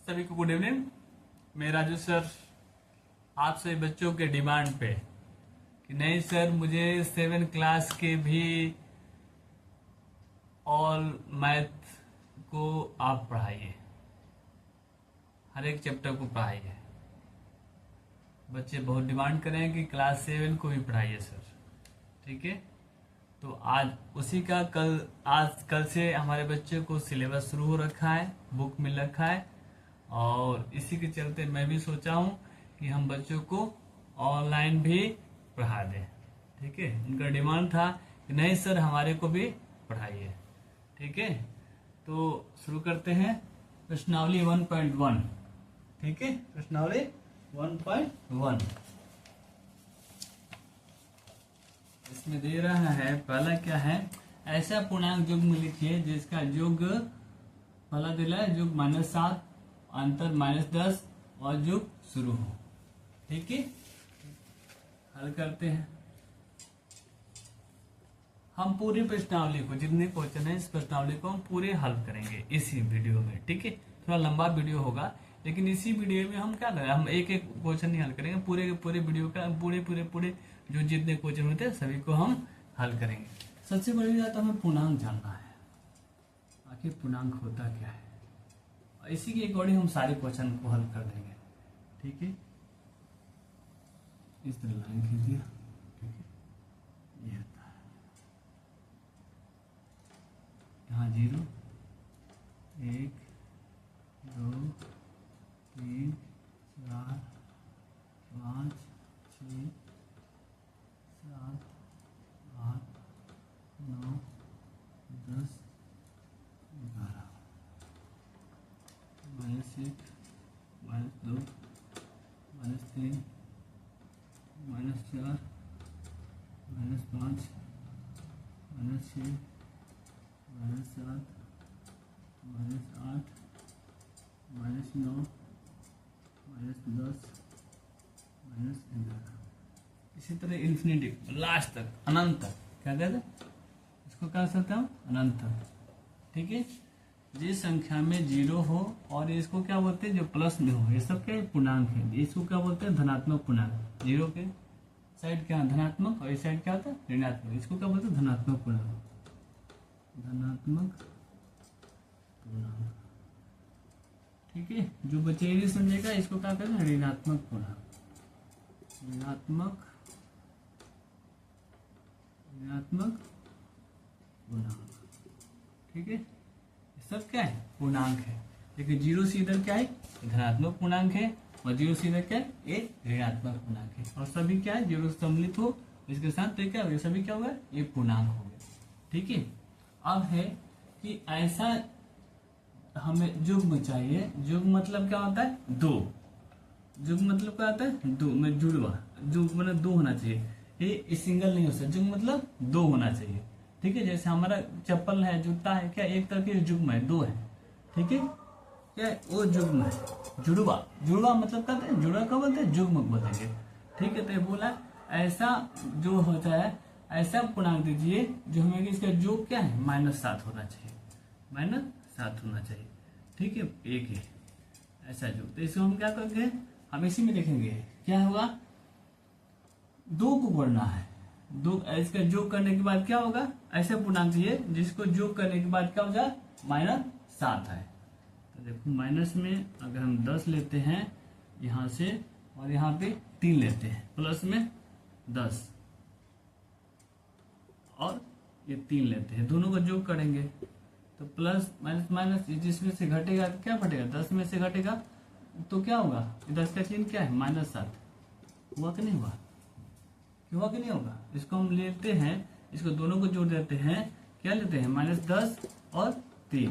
सभी को good evening. मैं राजू सर आप सभी बच्चों के डिमांड पे कि नहीं सर मुझे 7 क्लास के भी ऑल मैथ को आप पढ़ाइए, हर एक चैप्टर को पढ़ाइए। बच्चे बहुत डिमांड कर रहे हैं कि क्लास 7 को भी पढ़ाइए सर। ठीक है, तो आज उसी का कल से हमारे बच्चों को सिलेबस शुरू हो रखा है, बुक मिल रखा है, और इसी के चलते मैं भी सोचा हूँ कि हम बच्चों को ऑनलाइन भी पढ़ा दें। ठीक है, उनका डिमांड था कि नहीं सर हमारे को भी पढ़ाइए। ठीक है, तो शुरू करते हैं प्रश्नावली 1.1। ठीक है, प्रश्नावली 1.1 इसमें दे रहा है। पहला क्या है, ऐसा पूर्णांक युग्म लिखिए जिसका योग पहला दिला है योग -7, अंतर -10 और योग शुरू हो। ठीक है, हल करते हैं। हम पूरी प्रश्नावली को, जितने क्वेश्चन है इस प्रश्नावली को हम पूरे हल करेंगे इसी वीडियो में। ठीक है, थोड़ा लंबा वीडियो होगा, लेकिन इसी वीडियो में हम क्या करेंगे, हम एक एक क्वेश्चन नहीं हल करेंगे, पूरे के पूरे वीडियो का पूरे जो जितने क्वेश्चन होते हैं सभी को हम हल करेंगे। सबसे बड़ी बात हमें पूर्णांक जानना है, आखिर पूर्णांक होता क्या है, और इसी के अकॉर्डिंग हम सारे क्वेश्चन को हल कर देंगे। ठीक है, इस तरह लाइन खींच दिया। ठीक है, ये होता है यहाँ 0 1 2 3 4 5 6 7 8 9 10 11 -1 -2 -3 -4 -5 -6 -7 -8 -9 -10 -11। इसी तरह इन्फिनिटी लास्ट तक, अनंत तक। क्या कहते हैं इसको, कह सकते हैं अनंत तक। ठीक है, जिस संख्या में 0 हो और इसको क्या बोलते हैं जो प्लस में हो, ये सब क्या पूर्णांक है, इसको क्या बोलते हैं धनात्मक पूर्णांक। 0 के साइड क्या धनात्मक और इस साइड क्या होता है ऋणात्मक, इसको क्या बोलते हैं धनात्मक पूर्णांक। धनात्मक पूर्णांक। ठीक है, जो बच्चे ये नहीं समझेगा इसको क्या कहते हैं ऋणात्मक पूर्णांक। ऋणात्मक पूर्णांक। ठीक है, सब क्या है पूर्णांक है, लेकिन 0 से इधर क्या है धनात्मक पूर्णांक है, और 0 से इधर क्या है ये ऋणात्मक पूर्णांक है, और सभी क्या है 0 से सम्मिलित हो इसके साथ तो क्या हो सभी क्या होगा ये पूर्णांक हो गए। ठीक है, अब है कि ऐसा हमें युग्म चाहिए। युग्म मतलब क्या होता है 2। युग्म मतलब क्या होता है 2 में जुड़वा, जो मतलब 2 होना चाहिए, ये सिंगल नहीं हो सकता। युग्म मतलब 2 होना चाहिए। ठीक है, जैसे हमारा चप्पल है, जूता है, क्या एक तरह के युग्म है, 2 है। ठीक है, क्या वो युग्म है। जुड़वा, जुड़वा मतलब कहते हैं जुड़वा कब बोलते हैं युग्म बोलेंगे। ठीक है, तो ये बोला ऐसा जो होता है ऐसा पूर्णांक दीजिए जो हमें इसका योग क्या है -7 होना चाहिए, -7 होना चाहिए। ठीक है, एक है ऐसा योग, तो इसको हम क्या करेंगे, हम इसी में देखेंगे क्या होगा। 2 को बढ़ना है, 2 इसका योग करने के बाद क्या होगा, ऐसा पूर्णांक चाहिए जिसको योग करने के बाद क्या हो जाए -7 है। तो देखो माइनस में अगर हम 10 लेते हैं यहाँ से, और यहाँ पे 3 लेते हैं, प्लस में 10 और ये 3 लेते हैं, दोनों का योग करेंगे तो प्लस माइनस माइनस, जिसमें से घटेगा तो क्या घटेगा 10 में से घटेगा तो क्या होगा, 10 का चिन्ह क्या है -7। हुआ कि नहीं हुआ, हुआ कि नहीं होगा। इसको हम लेते हैं, इसको दोनों को जोड़ देते हैं, क्या लेते हैं -10 और 3,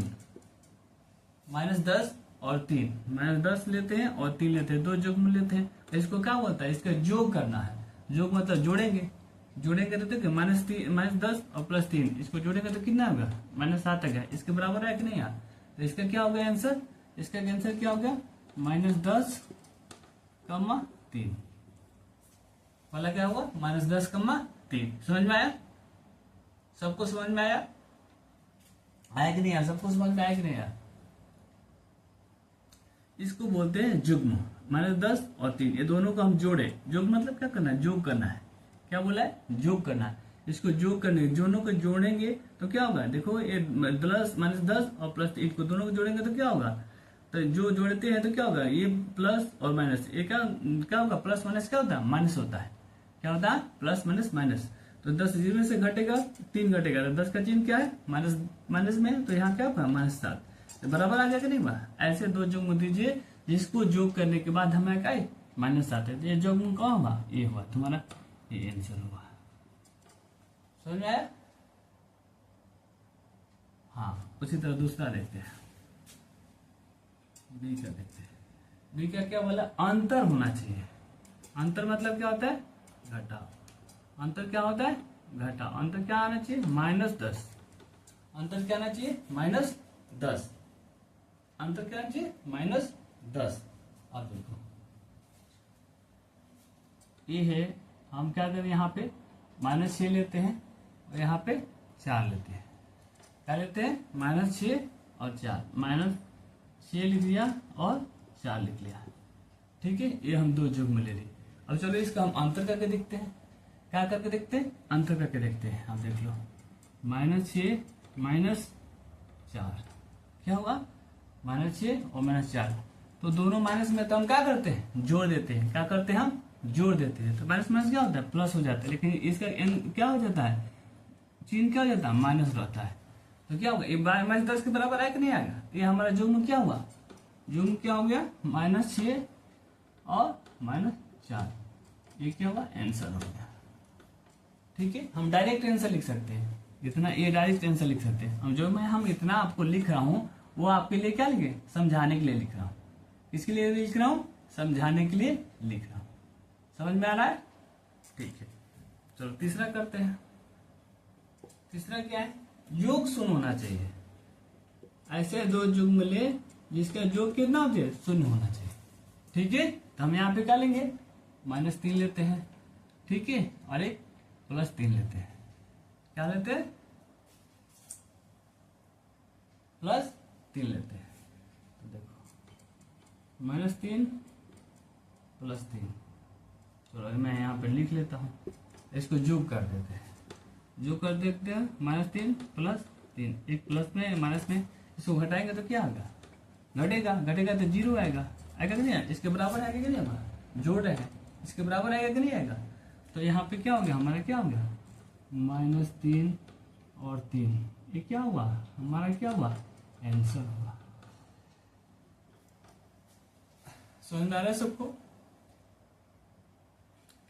-10 और 3, -10 लेते हैं और 3 लेते हैं, 2 युग्म लेते हैं। तो इसको क्या बोलता है, इसका योग करना है। योग मतलब जोड़ेंगे, जोड़ेंगे तो देखिए -10 और +3, इसको जोड़ेंगे तो कितना होगा -7 आ गया, इसके बराबर है कि नहीं यार। तो इसका क्या हो गया आंसर, इसका आंसर क्या हो गया -10, 3। वाला क्या हुआ -10, 3। समझ में आया, सबको समझ में आया कि नहीं यार, सबको समझ में आया कि नहीं यार। इसको बोलते हैं जुग्म। -10 और 3 ये दोनों को हम जोड़े। जुग्म मतलब क्या करना है, जोग करना है। क्या बोला है, जोग करना है। इसको जोग करने, दोनों को जोड़ेंगे तो क्या होगा, देखो ये -10 और +3 को दोनों को जोड़ेंगे तो क्या होगा, तो जो जोड़ते हैं तो क्या होगा, ये प्लस और माइनस, ये क्या क्या होगा, प्लस माइनस क्या होता है, माइनस होता है। क्या होता है, प्लस माइनस माइनस। तो 10 0 से घटेगा, 3 घटेगा, तो 10 का चिन्ह क्या है, माइनस माइनस में, तो यहाँ क्या होगा, -7। तो बराबर आ गया कि नहीं हुआ। ऐसे दो जुग्म दीजिए जिसको जोग करने के बाद हमें क्या -7 है, तो ये जुग्म कौन होगा, ये हुआ तुम्हारा, ये आंसर हुआ। समझ में आया। हाँ, उसी तरह दूसरा देखते हैं, बी का देखते हैं। बी का क्या बोला, अंतर होना चाहिए। अंतर मतलब क्या होता है, घटाव। अंतर क्या होता है, घटाव। अंतर क्या आना चाहिए, -10। अंतर क्या आना चाहिए, -10। अंतर क्या आना चाहिए, -10। अब देखो ये है, हम क्या करें, यहाँ पे -6 लेते हैं और यहाँ पे 4 लेते हैं। क्या लेते हैं, -6 और 4, -6 लिख लिया और 4 लिख लिया। ठीक है, ये हम दो जुग्म ले लिए। अब चलो इसका हम अंतर करके देखते हैं। क्या करके देखते हैं, अंतर करके देखते हैं। आप देख लो, -6 -4 क्या होगा, -6 और -4, तो दोनों माइनस में, तो हम क्या करते हैं, जोड़ देते हैं। क्या करते हैं, हम जोड़ देते हैं। तो माइनस माइनस क्या होता है, प्लस हो जाता है। लेकिन इसका क्या हो जाता है, चिन्ह क्या हो जाता है, माइनस रहता है। तो क्या होगा, ये -10 के बराबर है कि नहीं आएगा। ये हमारा जुग्म क्या हुआ, जुग्म क्या हो गया, -6 और -4। ये क्या होगा, आंसर हो गया। ठीक है, हम डायरेक्ट आंसर लिख सकते हैं। इतना ये डायरेक्ट आंसर लिख सकते हैं। हम जो हम इतना आपको लिख रहा हूँ वो आपके लिए क्या लिखे, समझाने के लिए लिख रहा हूँ। किसके लिए लिख रहा हूँ, समझाने के लिए लिख रहा हूँ। समझ में आ रहा है, ठीक है। चलो तीसरा करते हैं। तीसरा क्या है, योग शून्य होना चाहिए। ऐसे दो जुग्म ले जिसका योग कितना होता है, शून्य होना चाहिए। ठीक है, तो हम यहाँ पे क्या लेंगे, -3 लेते हैं। ठीक है, और एक +3 लेते हैं। क्या लेते हैं, +3 लेते हैं। तो देखो -3 +3, चलो मैं यहाँ पे लिख लेता हूँ। इसको जोग कर देते हैं, जोग कर देते हैं। -3 +3, एक प्लस में माइनस में, इसको घटाएंगे तो क्या आएगा, घटेगा, घटेगा तो 0 आएगा। आएगा कि नहीं, इसके बराबर आएगा कि नहीं, हमारा जोड़ रहे हैं, इसके बराबर आएगा कि नहीं आएगा। तो यहाँ पे क्या हो गया, हमारा क्या हो गया, -3 और 3, ये क्या हुआ, हमारा क्या हुआ, आंसर हुआ। समझ में आ रहा है सबको,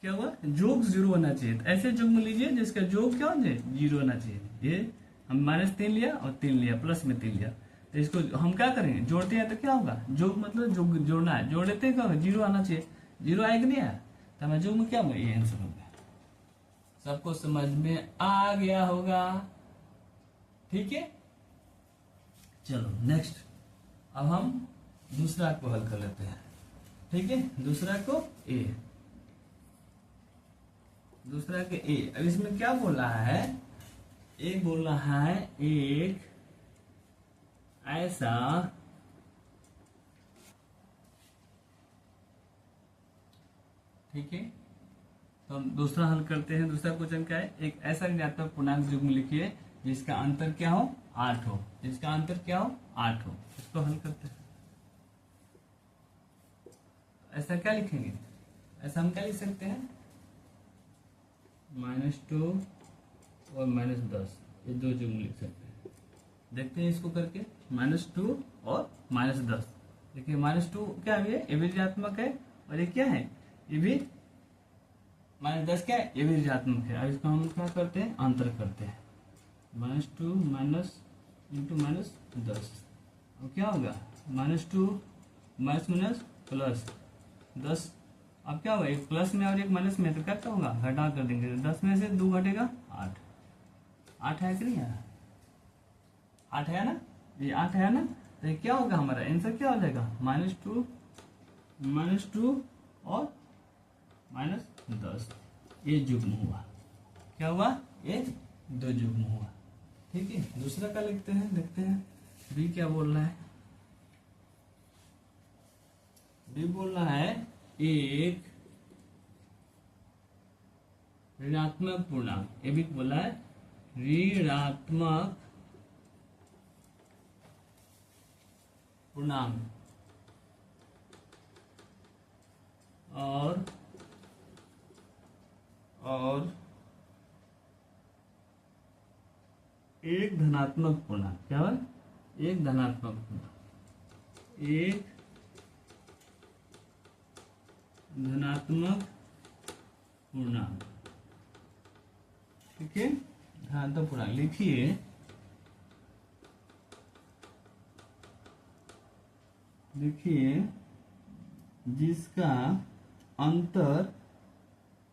क्या हुआ, जोग 0 होना चाहिए। तो ऐसे जुग्म लीजिए जिसका जोग क्या हो जाए, 0 होना चाहिए। ये हम -3 लिया और 3 लिया, प्लस में 3 लिया, तो इसको हम क्या करेंगे, जोड़ते हैं तो क्या होगा, जोग मतलब जोग जोड़ना है, जोड़ लेते हैं क्या होगा, 0 आना चाहिए। 0 आएगा नहीं आया, तो हमारा जुग्म क्या होगा, ये आंसर हो गया। सबको समझ में आ गया होगा, ठीक है। चलो नेक्स्ट, अब हम दूसरा को हल कर लेते हैं। ठीक है, दूसरा को ए, दूसरा के ए। अब इसमें क्या बोल रहा है, एक बोल रहा है एक ऐसा ठीक है, तो हम दूसरा हल करते हैं। दूसरा क्वेश्चन क्या है, एक ऐसा ऋणात्मक पूर्णांक जुग्म लिखिए जिसका अंतर क्या हो, 8 हो। जिसका अंतर क्या हो, 8 हो। इसको हल करते हैं। ऐसा क्या लिखेंगे, ऐसा हम क्या लिख सकते हैं, -2 और -10, ये दो जुग्म लिख सकते हैं। देखते हैं इसको करके, -2 और -10। देखिए -2 क्या है, ये भी ऋणात्मक है, और ये क्या है, ये भी -10 क्या है, ये भी ऋणात्मक है। अब इसको हम क्या करते हैं, अंतर करते हैं। -2 - -10, अब क्या होगा, -2 +10। अब क्या होगा, एक प्लस में और एक माइनस में, तो क्या होगा, घटा कर देंगे। 10 में से 2 घटेगा, 8। 8 है कि नहीं है, 8 है ना, ये 8 है ना। तो ये क्या होगा, हमारा आंसर क्या हो जाएगा, -2 और -10। ये जुग्म हुआ, क्या हुआ, ये दो जुग्म हुआ। ठीक है, दूसरा का लिखते हैं, देखते हैं बी क्या बोल रहा है। ये बोलना है एक ऋणात्मक पूर्णांक, ये भी बोला है ऋणात्मक पूर्णांक और एक धनात्मक पूर्णांक। क्या है? एक धनात्मक पूर्णांक, एक धनात्मक पूर्णांक। ठीक है, धनात्मक पूर्णांक लिखिए जिसका अंतर,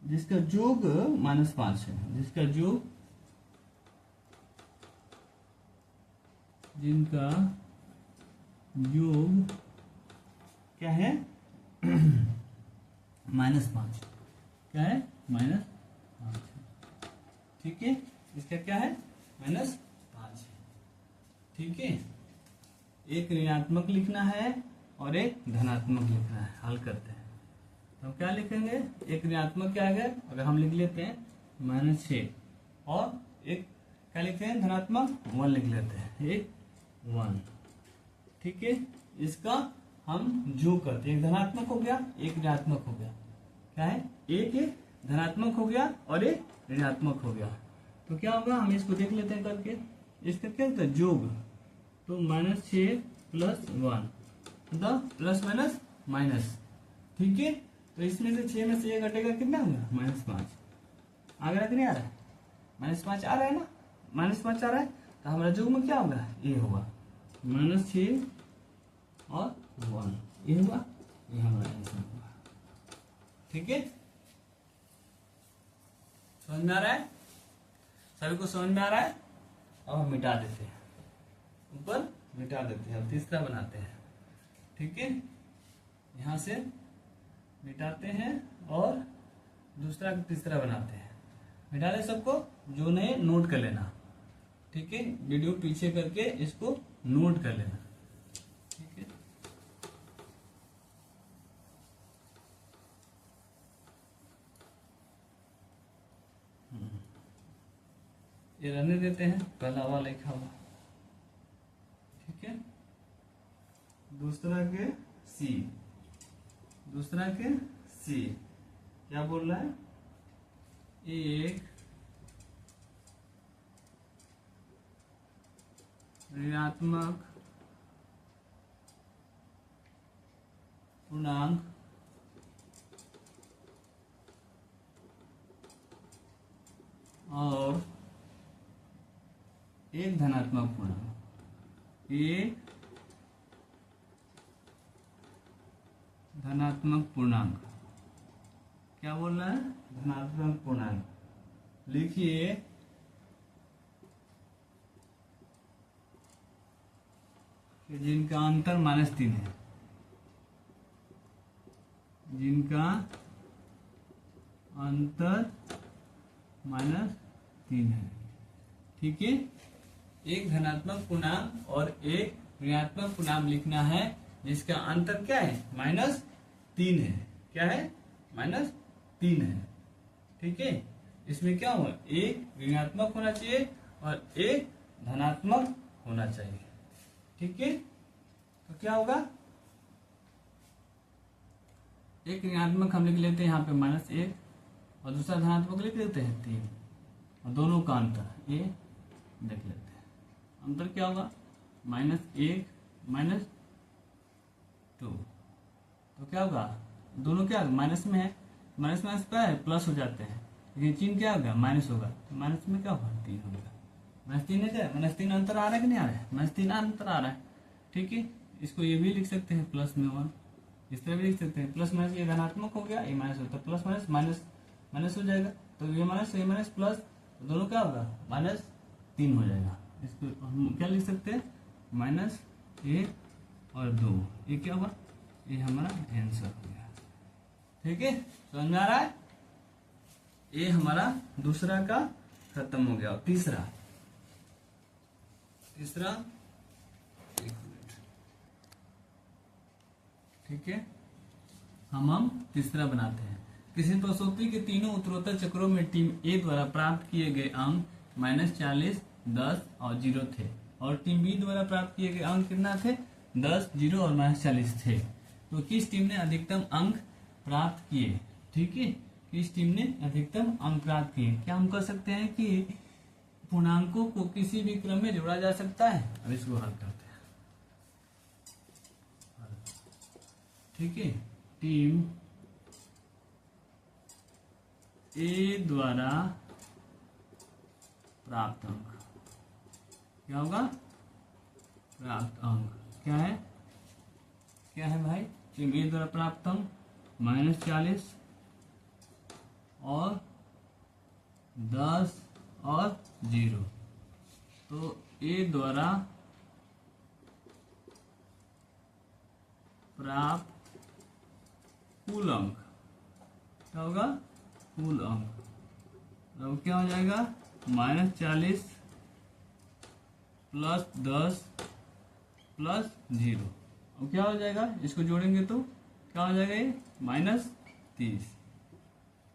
जिसका योग -5 है, जिसका योग, जिनका योग क्या है? -5। क्या है? -5। ठीक है, इसका क्या है? -5 है। ठीक है, एक ऋणात्मक लिखना है और एक धनात्मक लिखना है। हल करते हैं तो क्या लिखेंगे? एक ऋणात्मक क्या है? अगर हम लिख लेते हैं -6, और एक क्या लिखते हैं? धनात्मक 1 लिख लेते हैं, एक 1। ठीक है, इसका हम जो करते हैं, एक धनात्मक हो गया, एक ऋणात्मक हो गया। क्या है? एक धनात्मक हो गया और एक ऋणात्मक हो गया। तो क्या होगा? हम इसको देख लेते हैं करके। इसका क्या होता है? योग। तो -6 + 1, मतलब प्लस माइनस माइनस। ठीक है, तो इसमें से 6 में से 1 घटेगा, कितना होगा? -5। आ रहा है कि नहीं आ रहा है? -5 आ रहा है ना? -5 आ रहा है, तो हमारा योग में क्या होगा? ये होगा -6 और 1, ये हुआ, ये हमारा आंसर होगा। ठीक है, समझ में आ रहा है? सभी को समझ में आ रहा है? अब हम मिटा देते हैं, ऊपर मिटा देते हैं, अब तीसरा बनाते हैं। ठीक है, यहां से मिटाते हैं और दूसरा तीसरा बनाते हैं। मिटा ले सबको, जो नहीं नोट कर लेना। ठीक है, वीडियो पीछे करके इसको नोट कर लेना। ठीक है, ये रहने देते हैं, पहला वाला लिखा हुआ। ठीक है, दूसरा के सी, दूसरा के सी क्या बोल रहा है? एक ऋणात्मक पूर्णांक और एक धनात्मक पूर्णांक, एक धनात्मक पूर्णांक। क्या बोल रहा है? धनात्मक पूर्णांक। लिखिए कि जिनका अंतर -3 है, जिनका अंतर -3 है। ठीक है, एक धनात्मक पूर्णांक और एक ऋणात्मक पूर्णांक लिखना है जिसका अंतर क्या है? -3 है। क्या है? -3 है। ठीक है, इसमें क्या होगा? एक ऋणात्मक होना चाहिए और एक धनात्मक होना चाहिए। ठीक है, तो क्या होगा? एक ऋणात्मक हम लिख लेते हैं यहाँ पे -1 और दूसरा धनात्मक लिख लेते हैं 3, और दोनों का अंतर ये देख लेते हैं। अंतर क्या होगा? -1 -2, तो क्या होगा? दोनों क्या माइनस में है, माइनस माइनस क्या है? प्लस हो जाते हैं, लेकिन चिन्ह क्या होगा? माइनस होगा, तो माइनस में क्या होगा? 3 होगा। -3 है क्या? -3 अंतर आ रहा है कि नहीं आ रहा है? -3 अंतर आ रहा है। ठीक है, इसको ये भी लिख सकते हैं प्लस में 1, इस तरह भी लिख सकते हैं। प्लस माइनस, ये धनात्मक हो गया, ये माइनस होता है, प्लस माइनस माइनस माइनस हो जाएगा, तो ये माइनस प्लस, तो दोनों क्या होगा? -3 हो जाएगा। इसको हम क्या लिख सकते हैं? -1 और 2, ये क्या होगा? ये हमारा आंसर हो गया। ठीक है, समझ में आ रहा है? ये हमारा दूसरा का खत्म हो गया। और तीसरा एक मिनट। ठीक है, हम तीसरा बनाते हैं। किसी प्रश्नोत्तरी के तीनों उत्तरोत्तर चक्रों में टीम ए द्वारा प्राप्त किए गए अंक -40, 10 और 0 थे, और टीम बी द्वारा प्राप्त किए गए अंक कितना थे? 10, 0 और -40 थे। तो किस टीम ने अधिकतम अंक प्राप्त किए? ठीक है, किस टीम ने अधिकतम अंक प्राप्त किए? क्या हम कह सकते हैं कि पूर्णांकों को किसी भी क्रम में जोड़ा जा सकता है? अब इसको हल करते हैं। ठीक है, टीम ए द्वारा प्राप्त अंक क्या होगा? प्राप्त अंक क्या है? क्या है भाई? टीम ए द्वारा प्राप्त अंक -40 और 10 और 0। तो ए द्वारा प्राप्त कुल अंक क्या होगा? कुल अंक। अब क्या हो जाएगा? -40 + 10 + 0। अब क्या हो जाएगा? इसको जोड़ेंगे तो क्या हो जाएगा? ये -30।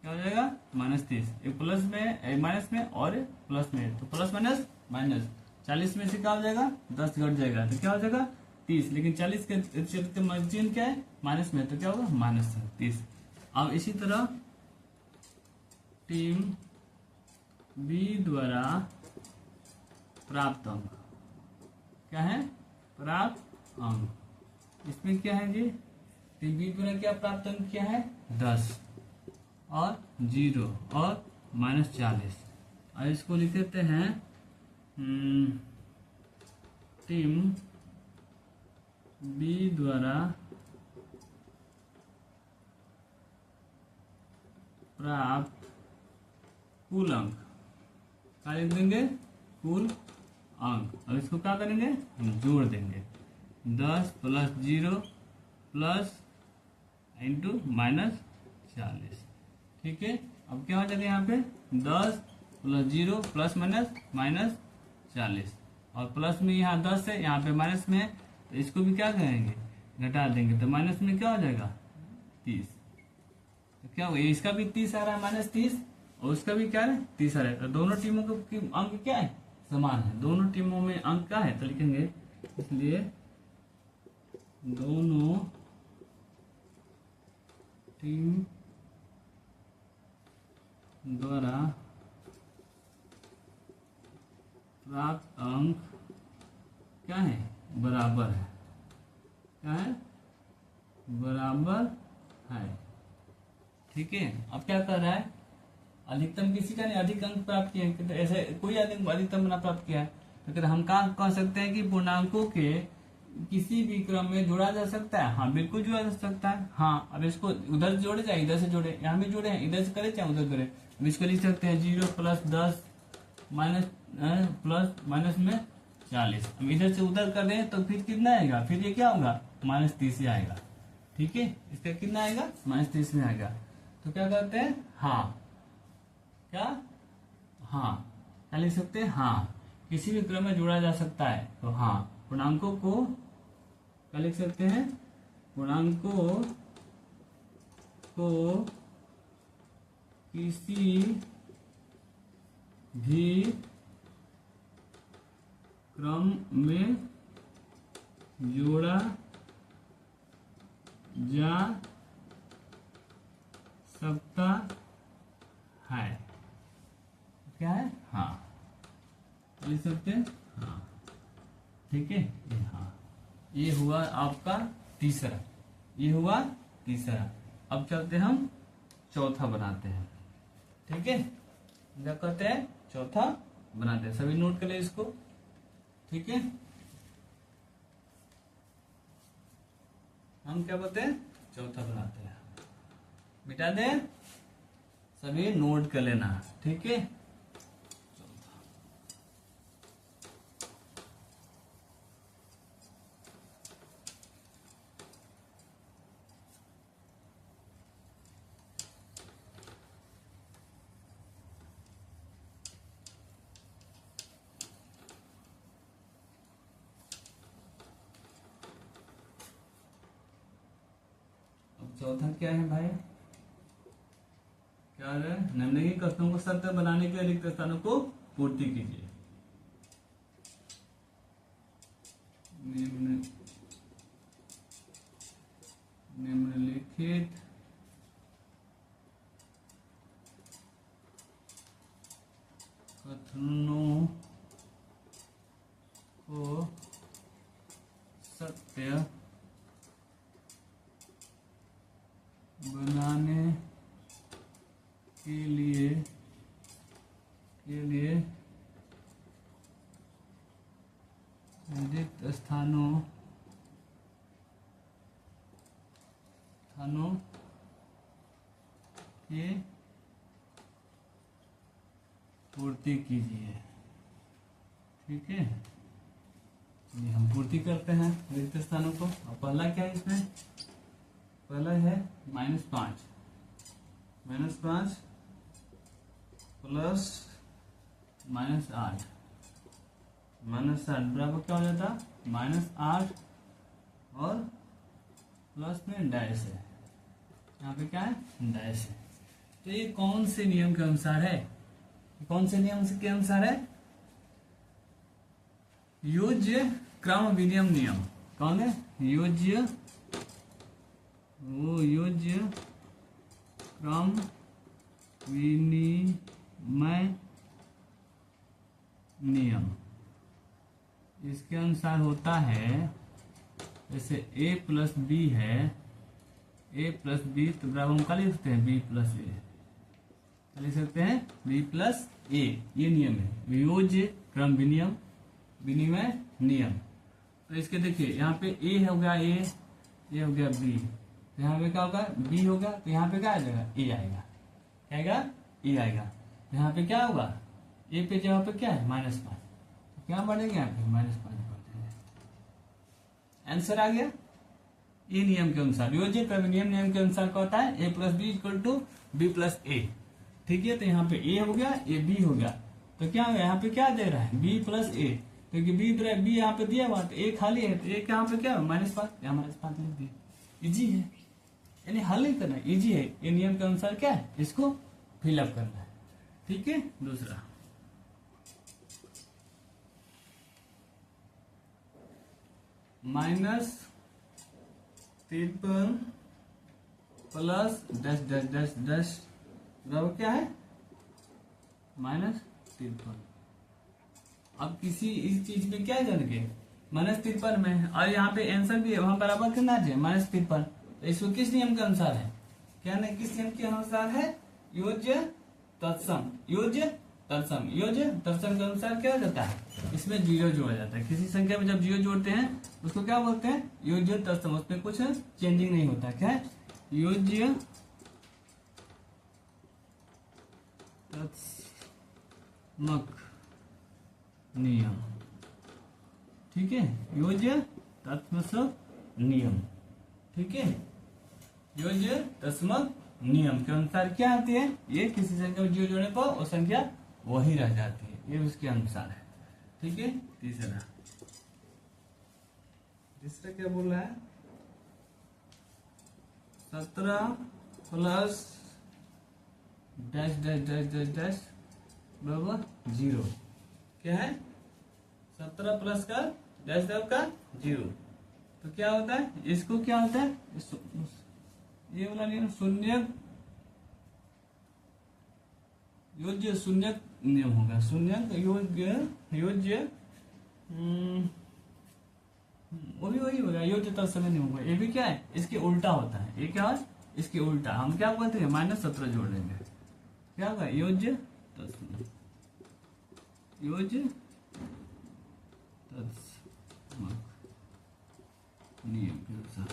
क्या हो जाएगा? -30। एक प्लस में, एक माइनस में और एक प्लस में, तो प्लस माइनस माइनस। 40 में से क्या हो जाएगा? 10 घट जाएगा तो क्या हो जाएगा? 30। लेकिन 40 के मार्जिन क्या है? माइनस में, तो क्या होगा? -30। अब इसी तरह टीम बी द्वारा प्राप्त अंक क्या है? प्राप्त अंक। इसमें क्या है जी? टीम बी द्वारा क्या प्राप्त अंक क्या है? 10 और 0 और -40। और इसको लिख देते हैं टीम बी द्वारा प्राप्त कुल अंक। क्या लिख देंगे? कुल अंक। और इसको क्या करेंगे? हम जोड़ देंगे। 10 + 0 प्लस इंटू -40। ठीक है, अब क्या हो जाएगा यहाँ पे? 10 + 0 प्लस माइनस -40, और प्लस में यहाँ 10 है, यहाँ पे माइनस में है, तो इसको भी क्या करेंगे? घटा देंगे। तो माइनस में क्या हो जाएगा? 30। तो क्या होगा? इसका भी 30 आ रहा है, -30, और उसका भी क्या है? 30 आ रहा है। तो दोनों टीमों के अंक क्या है? समान है। दोनों टीमों में अंक क्या है? तो लिखेंगे इसलिए दोनों टीम द्वारा प्राप्त अंक क्या है? बराबर है। क्या है? बराबर है। ठीक है, अब क्या कर रहा है? अधिकतम किसी का नहीं, अधिक अंक प्राप्त किए, तो ऐसे कोई अधिकतम ना प्राप्त किया है, तो फिर हम कहाँ कह सकते हैं कि पूर्णांकों के किसी भी क्रम में जोड़ा जा सकता है? हाँ, बिल्कुल जोड़ा जा सकता है। हाँ, अब इसको उधर से जोड़े चाहे इधर से जोड़े, यहाँ भी जोड़े हैं, इधर से करे चाहे उधर करे। अब इसको लिख सकते हैं 0 + 10 प्लस माइनस में 40। अब इधर से उधर कर दें तो फिर कितना आएगा? फिर ये क्या होगा? -30 आएगा। ठीक है, इसका कितना आएगा? -30 में आएगा। तो क्या करते हैं? हाँ, क्या? हाँ, क्या लिख सकते हैं? हाँ, किसी भी क्रम में जोड़ा जा सकता है। तो हाँ, पूर्णांकों को क्या लिख सकते हैं? पूर्णांकों को किसी भी क्रम में जोड़ा जा सकता है। क्या है? हाँ, लिख सकते हैं। हाँ, ठीक है, ये हाँ, ये हुआ आपका तीसरा। ये हुआ तीसरा। अब चलते हम चौथा बनाते हैं। ठीक है, क्या करते हैं? चौथा बनाते हैं। सभी नोट कर ले इसको। ठीक है, हम क्या बोलते हैं? चौथा बनाते हैं। मिटा दे, सभी नोट कर लेना। ठीक है, चौथा क्या है भाई, क्या है, निम्नलिखित कथनों को सत्य बनाने के लिए रिक्त स्थानों को पूर्ति कीजिए। निम्नलिखित कथनों को सत्य बनाने के लिए रिक्त स्थानों की पूर्ति कीजिए। ठीक है, ये हम पूर्ति करते हैं रिक्त स्थानों को। और पहला क्या है इसमें, पहला है -5 प्लस -8 बराबर क्या हो जाता, -8 और प्लस में डैश है, यहाँ पे क्या है, डैश है। तो ये कौन से नियम के अनुसार है, कौन से नियम के अनुसार है, योज्य क्रम विनियम नियम। कौन है, योज्य क्रम विनिमय नियम। इसके अनुसार होता है, जैसे a प्लस बी है, a प्लस बी तो बराबर हम क्या लिख सकते हैं, b प्लस ए, क्या लिख सकते हैं, b प्लस ए। ये नियम है वियोज्य क्रम विनिमय नियम। तो इसके देखिए यहाँ पे a हो गया, ये हो गया b, तो यहाँ पे क्या होगा, b होगा, तो यहाँ पे क्या आ जाएगा, a आएगा, क्या आएगा, a आएगा। तो यहाँ पे क्या होगा, a पे जगह पे क्या है, -5, तो क्या बढ़ेगा यहाँ पे, -5 बढ़ेगा। आंसर आ गया। ये नियम के अनुसार, योज्य क्रम नियम के अनुसार क्या होता है, a plus B equal to B plus A. ठीक है, तो यहाँ पे a हो गया, a b हो गया, तो क्या होगा, यहाँ पे क्या दे रहा है, b प्लस ए, क्योंकि b यहाँ पे दिया हुआ, तो a खाली है, तो a यहाँ पे क्या है, -5, यहाँ -5 लिख दिया। इजी है, यानी हल नहीं करना, इजी है। ये नियम के अनुसार क्या है, इसको फिलअप करना है। ठीक है, दूसरा -53 plus dash dash dash dash बराबर क्या है, -53। अब किसी इस चीज में क्या जानेंगे, -53 में, और यहाँ पे आंसर भी है, वहां बराबर करना चाहिए -53। तो इसको किस नियम के अनुसार है, क्या नहीं, किस नियम के अनुसार है, योज्य तत्सम के अनुसार क्या हो जाता है, इसमें 0 जोड़ा जाता है। किसी संख्या में जब 0 जोड़ते हैं उसको क्या बोलते हैं, योज्य तत्सम, उसमें कुछ चेंजिंग नहीं होता। क्या है, योज्य तत्समक नियम। ठीक है, योज्य तत्समक नियम। ठीक है, योज्य तत्समक नियम के अनुसार क्या आती है, ये किसी संख्या में 0 जोड़ने पर वो संख्या वही रह जाती है, ये उसके अनुसार है। ठीक है, तीसरा क्या बोल रहा है, 17 plus dash dash dash dash dash बराबर 0। क्या है, 17 प्लस का डैश डैश का 0, तो क्या होता है, इसको क्या होता है, ये वाला नियम शून्य योज्य शून्य नियम होगा, शून्य योज्य वो भी वही होगा, योज्य तत्सम नियम होगा। ये भी क्या है, इसके उल्टा होता है, ये क्या है, इसके उल्टा। हम क्या बोलते हैं, -17 जोड़ लेंगे, क्या होगा, योज्य तत्सम नियम के अनुसार।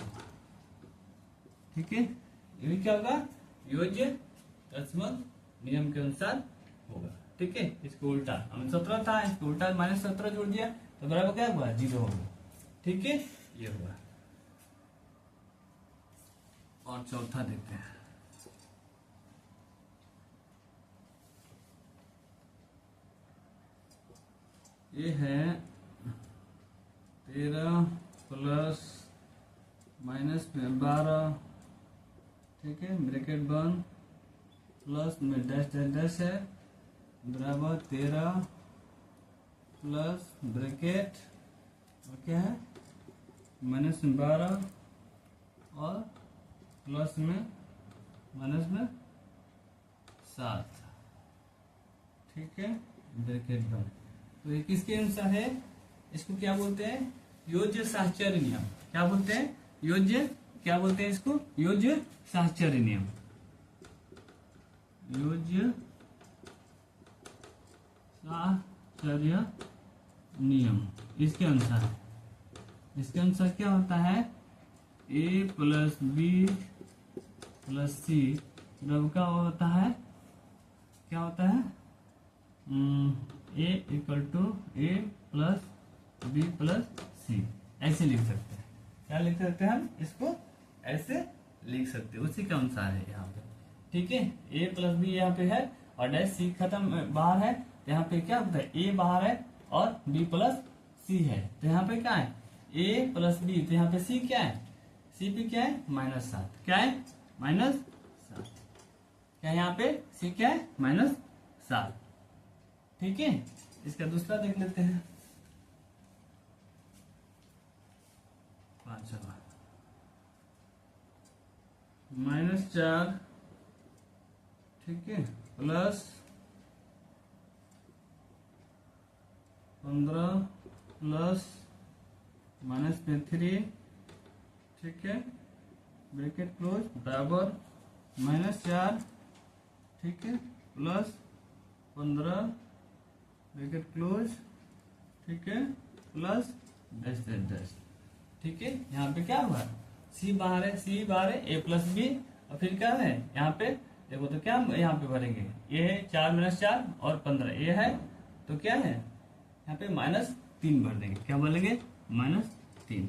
ठीक है, ये भी क्या होगा, योज्य तत्सम नियम के अनुसार होगा। ठीक है, इसको उल्टा, हम 17 था, इसको उल्टा -17 जोड़ दिया, तो बराबर क्या हुआ, 0 होगा। ठीक है, ये हुआ। और चौथा देखते हैं, ये है 13 प्लस -12 ठीक है, ब्रैकेट बंद, प्लस में डैश डैश डैश है, बराबर 13 प्लस ब्रैकेट और क्या है माइनस में 12 और प्लस में माइनस में 7। ठीक है, ब्रैकेट बंद। तो ये किसके अनुसार है? इसको क्या बोलते हैं? योज्य साहचर्य नियम। क्या बोलते हैं? योज्य, क्या बोलते हैं इसको? योज्य साहचर्य नियम। योज्य साहचर्य नियम इसके अनुसार, इसके अनुसार क्या होता है? a plus B plus C जब का होता है, क्या होता है? a equal to A plus B plus C, ऐसे लिख सकते हैं। क्या लिख सकते हैं हम? इसको ऐसे लिख सकते हैं, उसी के अनुसार है यहाँ पे। ठीक है, a प्लस बी यहाँ पे है और डैश सी खत्म बाहर है, तो यहाँ पे क्या होता है? a बाहर है और b प्लस सी है, तो यहाँ पे क्या है? a प्लस बी, तो यहाँ पे c क्या है? c पे क्या है? -7। क्या है? -7। क्या यहाँ पे c क्या है? -7। ठीक है, इसका दूसरा देख लेते हैं। 5वां -4, ठीक है, प्लस 15 प्लस माइनस में 3, ठीक है, ब्रैकेट क्लोज, बराबर -4, ठीक है, प्लस 15 ब्रैकेट क्लोज, ठीक है, प्लस डैश डैश डैश। ठीक है, यहाँ पे क्या हुआ? सी बाहर है, सी बाहर है, ए प्लस बी, और फिर क्या है यहाँ पे? देखो तो क्या यहाँ पे भरेंगे? ए है 4 - 4 और 15, ए है तो क्या है यहाँ पे -3 भर देंगे। क्या बोलेंगे? -3।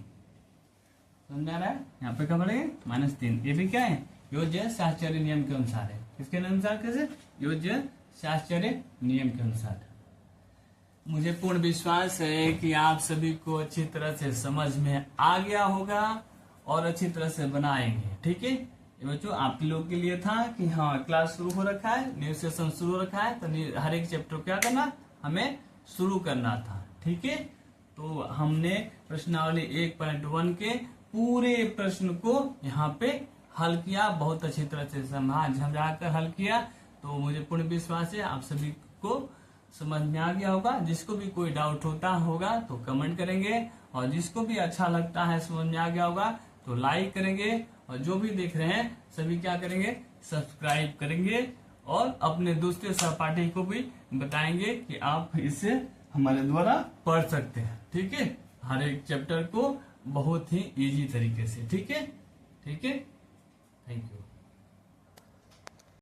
समझ आ रहा है? यहाँ पे क्या भरेंगे? -3। ये भी क्या है? योज्य साहचर्य नियम के अनुसार है। किसके अनुसार? कैसे? योज्य साहचर्य नियम के अनुसार। मुझे पूर्ण विश्वास है कि आप सभी को अच्छी तरह से समझ में आ गया होगा और अच्छी तरह से बनाएंगे। ठीक है, ये बच्चों आप लोग के लिए था कि हाँ क्लास शुरू हो रखा है, न्यू सेशन शुरू हो रखा है, तो हर एक चैप्टर क्या करना हमें शुरू करना था। ठीक है, तो हमने प्रश्नावली 1.1 के पूरे प्रश्न को यहाँ पे हल किया, बहुत अच्छी तरह से समझा कर हल किया। तो मुझे पूर्ण विश्वास है आप सभी को समझ में आ गया होगा। जिसको भी कोई डाउट होता होगा तो कमेंट करेंगे, और जिसको भी अच्छा लगता है, समझ में आ गया होगा तो लाइक करेंगे, और जो भी देख रहे हैं सभी क्या करेंगे? सब्सक्राइब करेंगे, और अपने दूसरे सहपाठी को भी बताएंगे कि आप इसे हमारे द्वारा पढ़ सकते हैं। ठीक है, हर एक चैप्टर को बहुत ही इजी तरीके से। ठीक है, ठीक है, थैंक यू।